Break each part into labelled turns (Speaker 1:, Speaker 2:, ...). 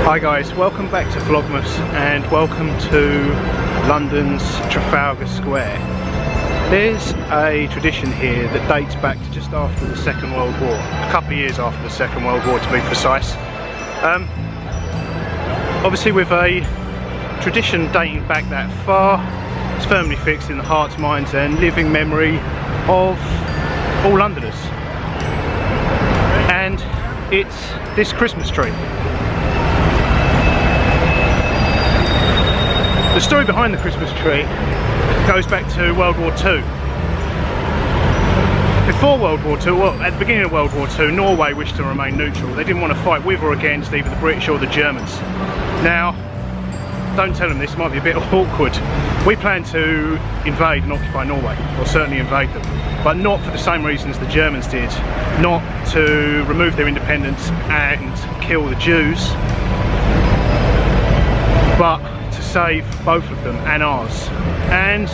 Speaker 1: Hi guys, welcome back to Vlogmas and welcome to London's Trafalgar Square. There's a tradition here that dates back to just after the Second World War, a couple of years after the Second World War to be precise. Obviously with a tradition dating back that far, it's firmly fixed in the hearts, minds and living memory of all Londoners. And it's this Christmas tree. The story behind the Christmas tree goes back to World War II. Before World War II, well, at the beginning of World War II, Norway wished to remain neutral. They didn't want to fight with or against either the British or the Germans. Now, don't tell them this, might be a bit awkward. We plan to invade and occupy Norway, or certainly invade them, but not for the same reasons the Germans did. Not to remove their independence and kill the Jews, but to save both of them and ours. And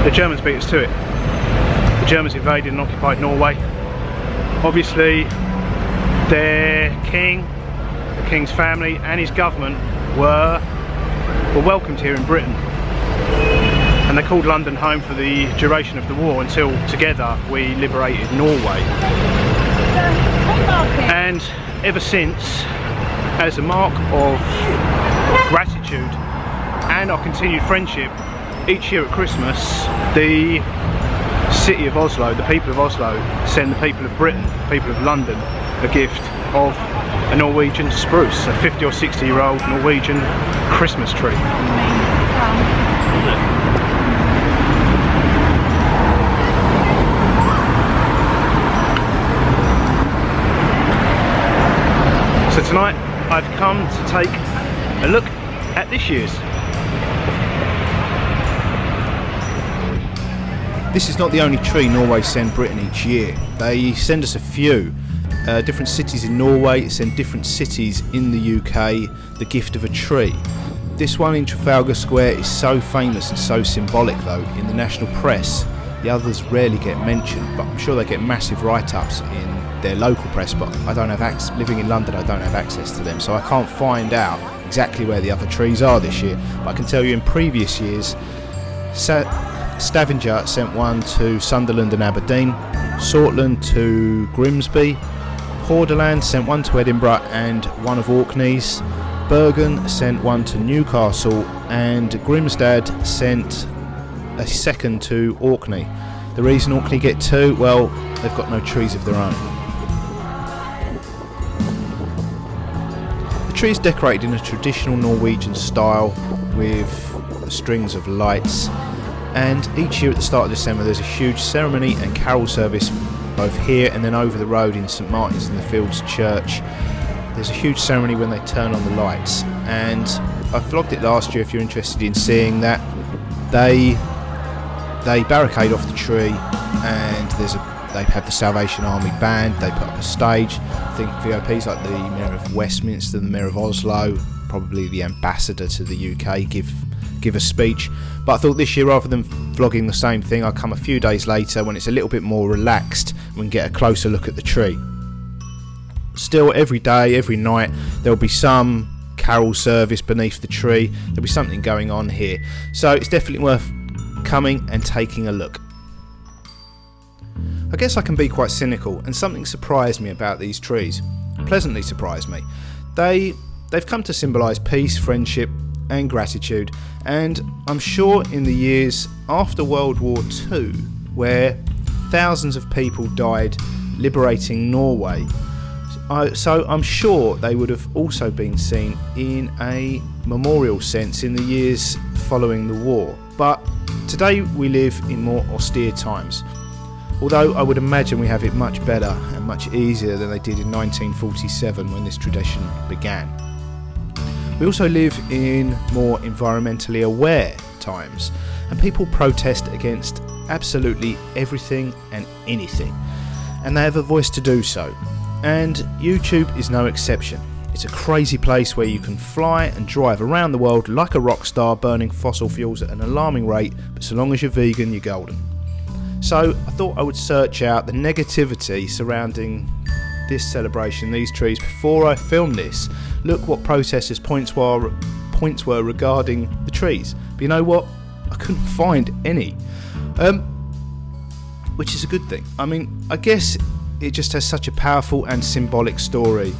Speaker 1: the Germans beat us to it. The Germans invaded and occupied Norway. Obviously their king, the king's family and his government were welcomed here in Britain, and they called London home for the duration of the war until together we liberated Norway. And ever since, as a mark of gratitude and our continued friendship, each year at Christmas the city of Oslo, the people of Oslo, send the people of Britain, the people of London, a gift of a Norwegian spruce, a 50 or 60 year old Norwegian Christmas tree. So tonight I've come to take a look at this year's. This is not the only tree Norway send Britain each year. They send us a few. Different cities in Norway send different cities in the UK the gift of a tree. This one in Trafalgar Square is so famous and so symbolic though in the national press. The others rarely get mentioned, but I'm sure they get massive write-ups in their local press, but I don't have living in London, I don't have access to them, so I can't find out exactly where the other trees are this year. But I can tell you in previous years, Stavanger sent one to Sunderland and Aberdeen, Sortland to Grimsby, Hordaland sent one to Edinburgh and one of Orkney's, Bergen sent one to Newcastle, and Grimstad sent a second to Orkney. The reason Orkney get two, well, they've got no trees of their own. The tree is decorated in a traditional Norwegian style with strings of lights, and each year at the start of December there's a huge ceremony and carol service both here and then over the road in St Martin's in the Fields Church. There's a huge ceremony when they turn on the lights, and I vlogged it last year if you're interested in seeing that. They barricade off the tree, and they have the Salvation Army band. They put up a stage. I think VIPs like the Mayor of Westminster, the Mayor of Oslo, probably the Ambassador to the UK give a speech. But I thought this year, rather than vlogging the same thing, I'll come a few days later when it's a little bit more relaxed and we can get a closer look at the tree. Still, every day, every night, there'll be some carol service beneath the tree. There'll be something going on here, so it's definitely worth coming and taking a look. I guess I can be quite cynical, and something surprised me about these trees. Pleasantly surprised me. They've come to symbolise peace, friendship and gratitude, and I'm sure in the years after World War II, where thousands of people died liberating Norway, so I'm sure they would have also been seen in a memorial sense in the years following the war. But today we live in more austere times, although I would imagine we have it much better and much easier than they did in 1947 when this tradition began. We also live in more environmentally aware times, and people protest against absolutely everything and anything, and they have a voice to do so. And YouTube is no exception. It's a crazy place where you can fly and drive around the world like a rock star, burning fossil fuels at an alarming rate, but so long as you're vegan, you're golden. So I thought I would search out the negativity surrounding this celebration, these trees, before I filmed this. Look what protesters' points were regarding the trees. But you know what? I couldn't find any. Which is a good thing. I mean, I guess it just has such a powerful and symbolic story.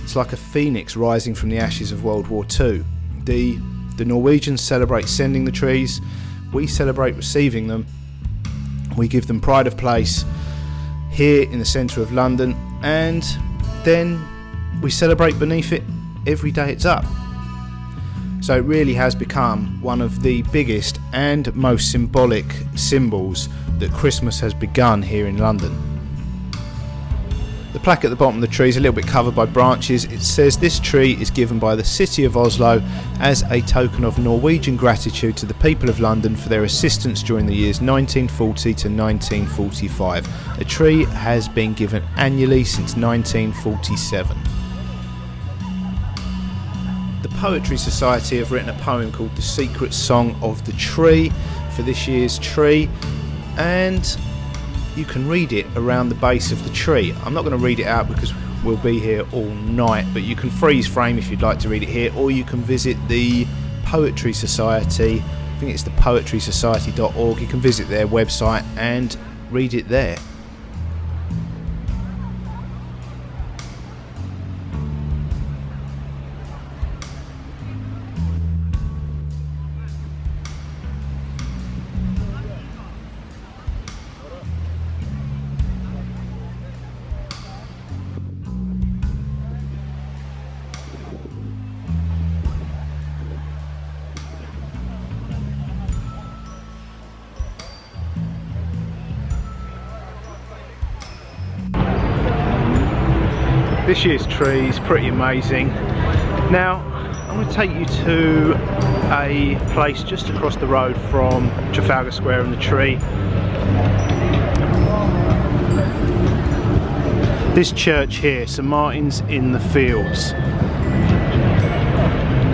Speaker 1: It's like a phoenix rising from the ashes of World War II. The Norwegians celebrate sending the trees. We celebrate receiving them. We give them pride of place here in the centre of London, and then we celebrate beneath it every day it's up. So it really has become one of the biggest and most symbolic symbols that Christmas has begun here in London. The plaque at the bottom of the tree is a little bit covered by branches. It says this tree is given by the city of Oslo as a token of Norwegian gratitude to the people of London for their assistance during the years 1940 to 1945. A tree has been given annually since 1947. The Poetry Society have written a poem called The Secret Song of the Tree for this year's tree, and you can read it around the base of the tree. I'm not going to read it out because we'll be here all night, but you can freeze frame if you'd like to read it here, or you can visit the Poetry Society. I think it's the poetrysociety.org. You can visit their website and read it there. This year's tree is pretty amazing. Now, I'm going to take you to a place just across the road from Trafalgar Square and the tree. This church here, St Martin's in the Fields.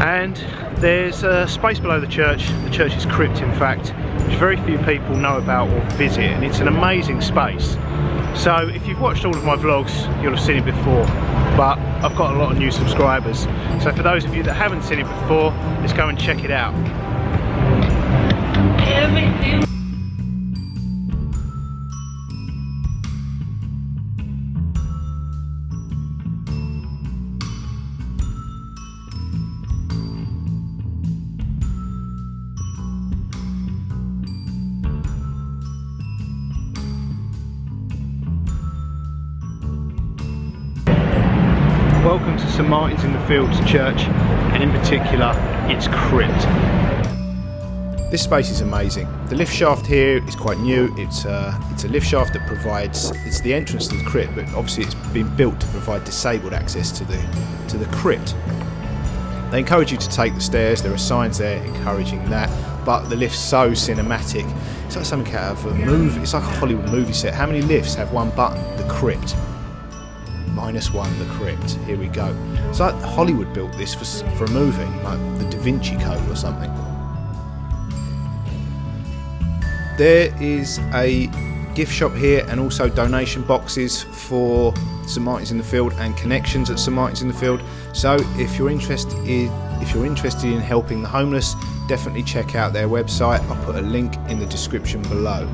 Speaker 1: And there's a space below the church. The church is Crypt, in fact, which very few people know about or visit, and it's an amazing space. So if you've watched all of my vlogs, you'll have seen it before, but I've got a lot of new subscribers. So for those of you that haven't seen it before, let's go and check it out. Welcome to St Martin's in the Fields Church, and in particular its crypt. This space is amazing. The lift shaft here is quite new. It's a lift shaft that provides, it's the entrance to the crypt, but obviously it's been built to provide disabled access to the crypt. They encourage you to take the stairs. There are signs there encouraging that, but the lift's so cinematic. It's like something out of a movie. It's like a Hollywood movie set. How many lifts have one button? The crypt. -1, the crypt. Here we go. It's like Hollywood built this for a movie, like the Da Vinci Code or something. There is a gift shop here, and also donation boxes for St Martin's in the Field and connections at St Martin's in the Field. So if you're interested in helping the homeless, definitely check out their website. I'll put a link in the description below.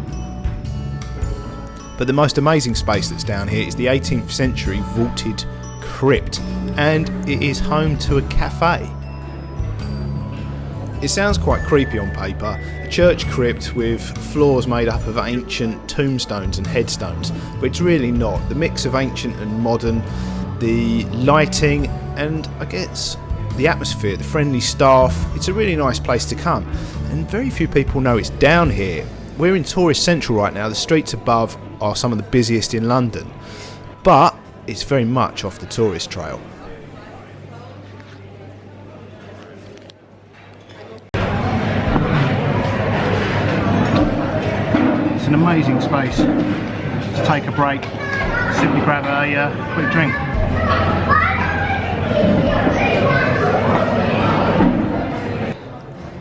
Speaker 1: But the most amazing space that's down here is the 18th century vaulted crypt, and it is home to a cafe. It sounds quite creepy on paper, a church crypt with floors made up of ancient tombstones and headstones, but it's really not. The mix of ancient and modern, the lighting, and I guess the atmosphere, the friendly staff, it's a really nice place to come, and very few people know it's down here. We're in Tourist Central right now. The streets above are some of the busiest in London, but it's very much off the tourist trail. It's an amazing space to take a break, simply grab a quick drink.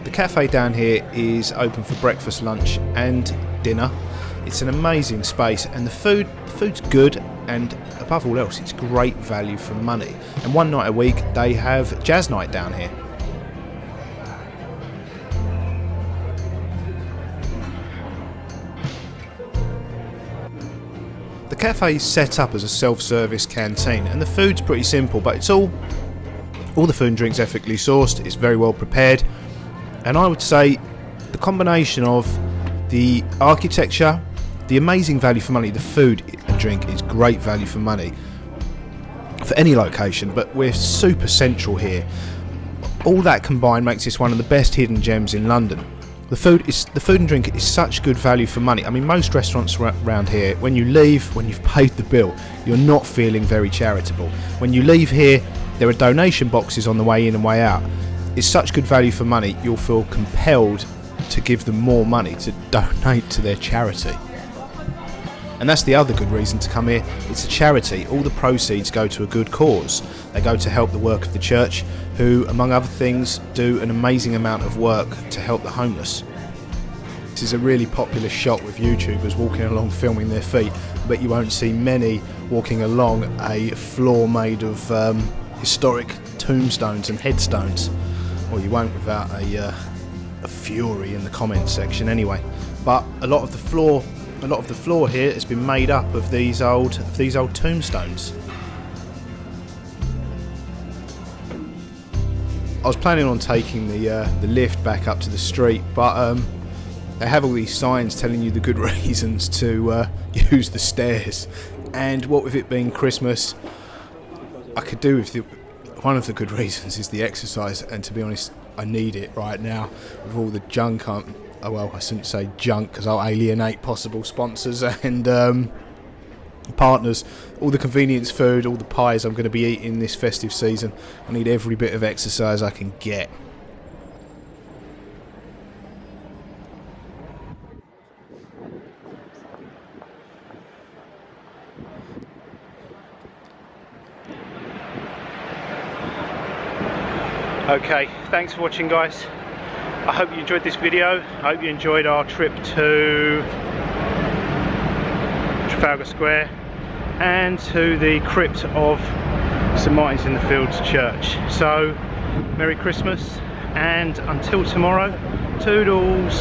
Speaker 1: The cafe down here is open for breakfast, lunch and dinner. It's an amazing space, and the food's good, and above all else, it's great value for money. And one night a week they have jazz night down here. The cafe is set up as a self-service canteen, and the food's pretty simple, but it's all the food and drink's ethically sourced. It's very well prepared, and I would say the combination of the architecture, the amazing value for money, the food and drink is great value for money for any location, but we're super central here. All that combined makes this one of the best hidden gems in London. The food and drink is such good value for money. I mean, most restaurants around here, when you leave, when you've paid the bill, you're not feeling very charitable. When you leave here, there are donation boxes on the way in and way out. It's such good value for money, you'll feel compelled to give them more money, to donate to their charity. And that's the other good reason to come here. It's a charity. All the proceeds go to a good cause. They go to help the work of the church, who, among other things, do an amazing amount of work to help the homeless. This is a really popular shot with YouTubers walking along filming their feet, but you won't see many walking along a floor made of historic tombstones and headstones. Well, you won't without a fury in the comments section anyway. But a lot of the floor here has been made up of these old tombstones. I was planning on taking the lift back up to the street, but they have all these signs telling you the good reasons to use the stairs. And what with it being Christmas, I could do with one of the good reasons is the exercise, and to be honest, I need it right now with all the junk. Well, I shouldn't say junk because I'll alienate possible sponsors and partners. All the convenience food, all the pies I'm going to be eating this festive season. I need every bit of exercise I can get. Okay, thanks for watching, guys. I hope you enjoyed this video. I hope you enjoyed our trip to Trafalgar Square and to the crypt of St Martin's in the Fields Church. So, Merry Christmas, and until tomorrow, toodles!